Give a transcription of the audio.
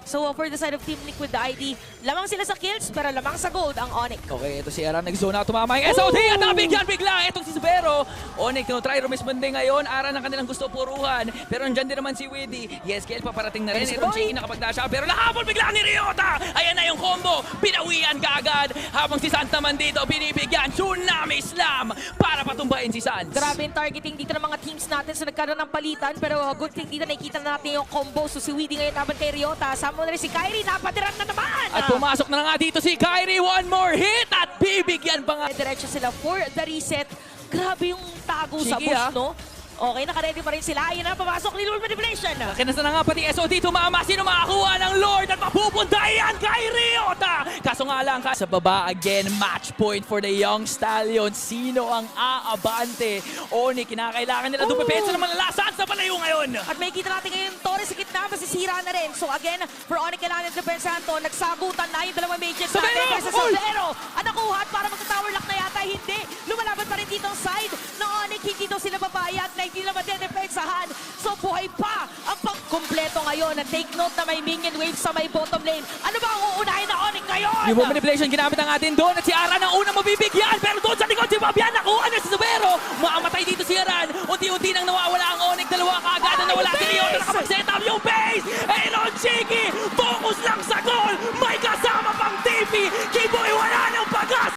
So for the side of Team Liquid ID, lamang sila sa kills pero lamang sa gold ang Onyx. Okay, ito si Aran, nag-zone out, tumama yung SOT at nabigyan bigla. Itong si Subero. Onyx, try rumisponde ngayon. Aran ang kanilang gusto puruhan. Pero andyan din naman si Widdy. Yes, KL paparating na rin. Itong Chiki nakapag-dash out. Pero nahabol bigla ni Ryota. Ayan na yung combo. Pinawian kaagad. Habang si Sans naman dito, binibigyan. Tsunami Slam para patumbahin si Sans. Grabe yung targeting dito ng mga teams natin sa nagkaroon ng palitan. Pero good thing dito nakikita na natin yung combo. So si Widdy ngayon laban kay Ryota. Sama na rin si Kyrie. Napatiran na naman! At pumasok na nga dito si Kyrie. One more hit at bibigyan pa nga. Diretso sila for the reset. Grabe yung tago sa Sige, bush, no? Okay, naka-ready pa rin sila. Ayun na, papasok ni Lord Manipulation. Kinasa na nga pati SOD, tumama. Sino makakuha ng Lord at mapupunta yan kay Ryota? Kaso nga lang, sa baba again, match point for the Young Stallion. Sino ang aabante? Oni, kinakailangan nila. Dupepensa naman ang Sans na palayo ngayon. At may kita natin ngayon, Torres sa gitna, masisira na rin. So again, for Onyx kailangan ng depensahan to. Nagsagutan na yung dalawang mages natin versus Subero. At nakuha at para magka-tower lock na yata, hindi. Lumalaban pa rin dito ang side ng Onyx. Hindi daw sila babayag na hindi nila madedepensahan. So buhay pa ang pagkumpleto ngayon. At take note na may minion wave sa may bottom lane. Ano ba ang uunahin na Onyx ngayon? Yung manipulation ginamit ang atin doon at si Aran ang unang mabibigyan. Pero doon sa likod si Fabian, nakuha na si Subero. Makamatay dito si Aran. Unti-unti nang nawawala ang Onyx. Dalawa kaagad na nawala si Ryota. Nakapag-set up yung base. Elon Chiki, focus lang sa goal. May kasama pang TV. Kiboy, wala ng pag-asa.